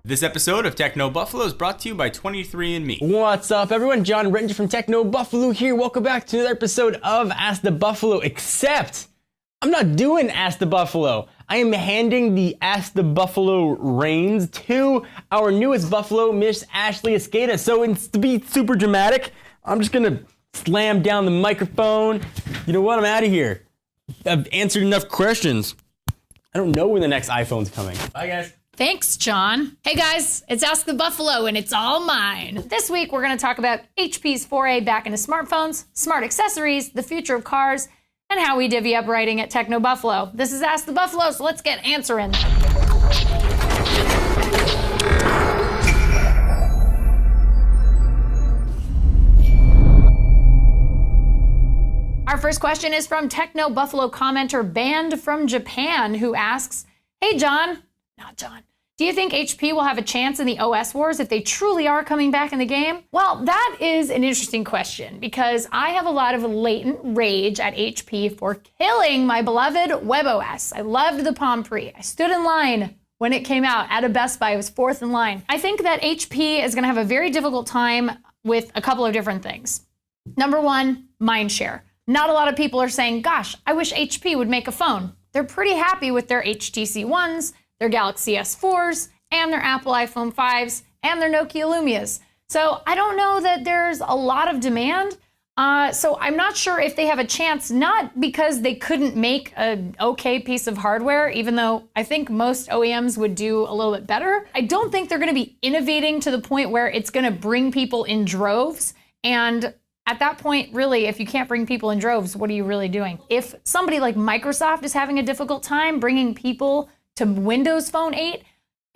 This episode of Techno Buffalo is brought to you by 23andMe. What's up, everyone? John Rettinger from Techno Buffalo here. Welcome back to another episode of Ask the Buffalo, except I'm not doing Ask the Buffalo. I am handing the Ask the Buffalo reins to our newest Buffalo, Miss Ashley Escada. So to be super dramatic, I'm just gonna slam down the microphone. You know what? I'm out of here. I've answered enough questions. I don't know when the next iPhone's coming. Bye, guys. Thanks, John. Hey guys, it's Ask the Buffalo and it's all mine. This week we're going to talk about HP's foray back into smartphones, smart accessories, the future of cars, and how we divvy up writing at Techno Buffalo. This is Ask the Buffalo, so let's get answering. Our first question is from Techno Buffalo commenter Banned from Japan, who asks, hey John, not John, do you think HP will have a chance in the OS wars if they truly are coming back in the game? Well, that is an interesting question because I have a lot of latent rage at HP for killing my beloved WebOS. I loved the Palm Pre. I stood in line when it came out at a Best Buy. I was fourth in line. I think that HP is going to have a very difficult time with a couple of different things. Number one, mindshare. Not a lot of people are saying, gosh, I wish HP would make a phone. They're pretty happy with their HTC Ones, their Galaxy S4s, and their Apple iPhone 5s, and their Nokia Lumias. So I don't know that there's a lot of demand. So I'm not sure if they have a chance, not because they couldn't make an okay piece of hardware, even though I think most OEMs would do a little bit better. I don't think they're going to be innovating to the point where it's going to bring people in droves. And at that point, really, if you can't bring people in droves, what are you really doing? If somebody like Microsoft is having a difficult time bringing people to Windows Phone 8,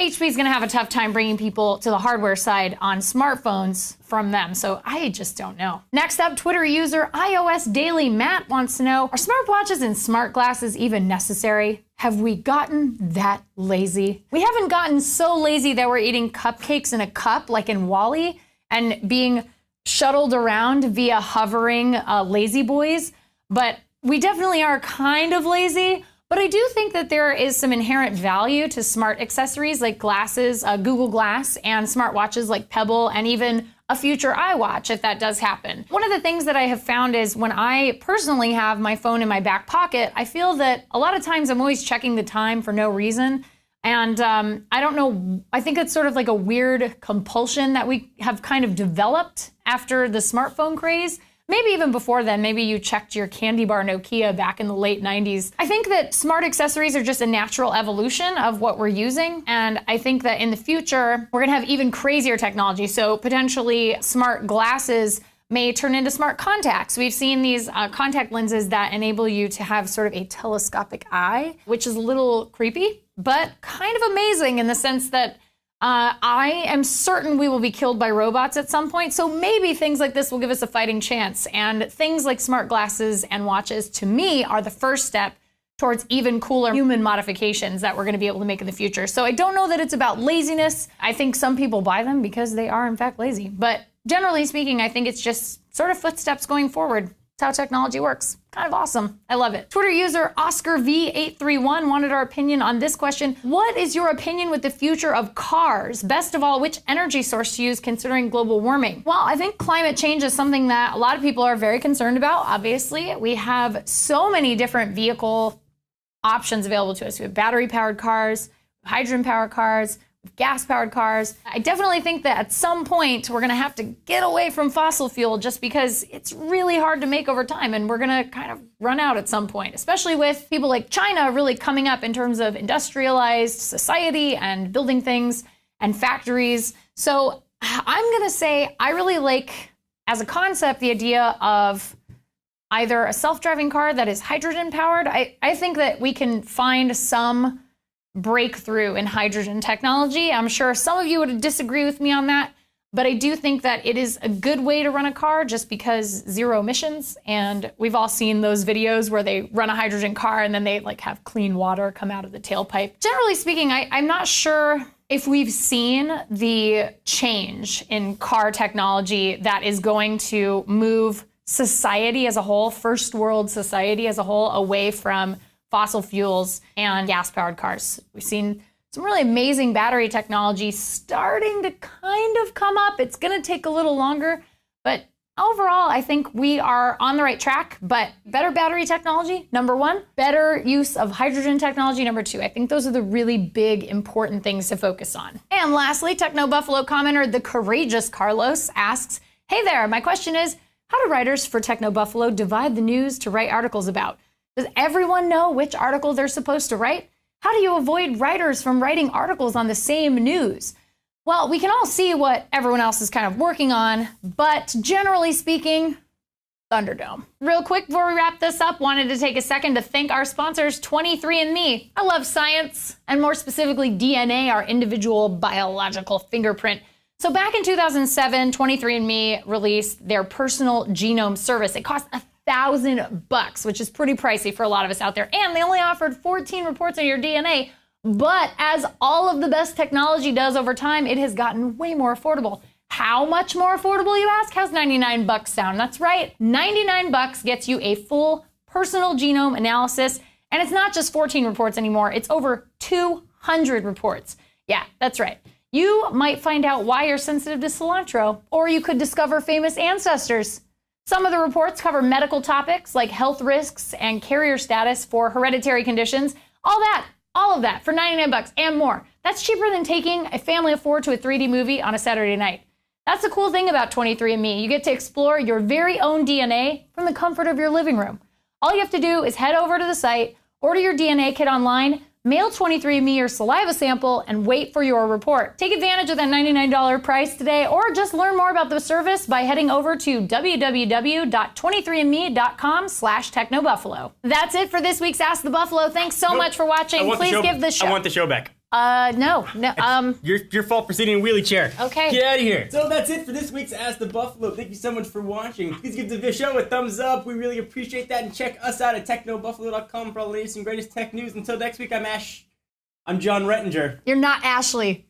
HP is going to have a tough time bringing people to the hardware side on smartphones from them. So I just don't know. Next up, Twitter user iOS Daily Matt wants to know, are smartwatches and smart glasses even necessary? Have we gotten that lazy? We haven't gotten so lazy that we're eating cupcakes in a cup like in WALL-E and being shuttled around via hovering lazy boys, but we definitely are kind of lazy. But I do think that there is some inherent value to smart accessories like glasses, Google Glass, and smartwatches like Pebble, and even a future iWatch if that does happen. One of the things that I have found is when I personally have my phone in my back pocket, I feel that a lot of times I'm always checking the time for no reason. And I don't know, I think it's sort of like a weird compulsion that we have kind of developed after the smartphone craze. Maybe even before then, maybe you checked your candy bar Nokia back in the late 90s. I think that smart accessories are just a natural evolution of what we're using. And I think that in the future, we're gonna have even crazier technology. So potentially smart glasses may turn into smart contacts. We've seen these contact lenses that enable you to have sort of a telescopic eye, which is a little creepy, but kind of amazing in the sense that I am certain we will be killed by robots at some point. So maybe things like this will give us a fighting chance. And things like smart glasses and watches, to me, are the first step towards even cooler human modifications that we're going to be able to make in the future. So I don't know that it's about laziness. I think some people buy them because they are in fact lazy. But generally speaking, I think it's just sort of footsteps going forward. That's how technology works. Kind of awesome. I love it. Twitter user OscarV831 wanted our opinion on this question. What is your opinion with the future of cars? Best of all, which energy source to use considering global warming? Well, I think climate change is something that a lot of people are very concerned about. Obviously, we have so many different vehicle options available to us. We have battery-powered cars, hydrogen-powered cars, gas-powered cars. I definitely think that at some point we're gonna have to get away from fossil fuel just because it's really hard to make over time and we're gonna kind of run out at some point, especially with people like China really coming up in terms of industrialized society and building things and factories. So I'm gonna say I really like, as a concept, the idea of either a self-driving car that is hydrogen powered. I think that we can find some breakthrough in hydrogen technology. I'm sure some of you would disagree with me on that, but I do think that it is a good way to run a car just because zero emissions. And we've all seen those videos where they run a hydrogen car and then they like have clean water come out of the tailpipe. Generally speaking, I'm not sure if we've seen the change in car technology that is going to move society as a whole, first world society as a whole, away from fossil fuels and gas-powered cars. We've seen some really amazing battery technology starting to kind of come up. It's going to take a little longer, but overall, I think we are on the right track. But better battery technology, number one. Better use of hydrogen technology, number two. I think those are the really big, important things to focus on. And lastly, Techno Buffalo commenter, the courageous Carlos, asks, hey there, my question is, how do writers for Techno Buffalo divide the news to write articles about? Does everyone know which article they're supposed to write? How do you avoid writers from writing articles on the same news? Well, we can all see what everyone else is kind of working on, but generally speaking, Thunderdome. Real quick before we wrap this up, wanted to take a second to thank our sponsors, 23andMe. I love science, and more specifically DNA, our individual biological fingerprint. So back in 2007, 23andMe released their personal genome service. It cost $1,000, which is pretty pricey for a lot of us out there. And they only offered 14 reports on your DNA. But as all of the best technology does over time, it has gotten way more affordable. How much more affordable, you ask? How's $99 sound? That's right. $99 gets you a full personal genome analysis. And it's not just 14 reports anymore. It's over 200 reports. Yeah, that's right. You might find out why you're sensitive to cilantro, or you could discover famous ancestors. Some of the reports cover medical topics like health risks and carrier status for hereditary conditions. All of that for $99 and more. That's cheaper than taking a family of four to a 3D movie on a Saturday night. That's the cool thing about 23andMe. You get to explore your very own DNA from the comfort of your living room. All you have to do is head over to the site, order your DNA kit online, mail 23andMe your saliva sample, and wait for your report. Take advantage of that $99 price today, or just learn more about the service by heading over to www.23andme.com/technobuffalo. That's it for this week's Ask the Buffalo. Thanks so much for watching. Please give the show. I want the show back. No. Your fault for sitting in a wheelie chair. Okay. Get out of here. So that's it for this week's Ask the Buffalo. Thank you so much for watching. Please give the show a thumbs up. We really appreciate that. And check us out at technobuffalo.com for all the latest and greatest tech news. Until next week, I'm John Rettinger. You're not Ashley.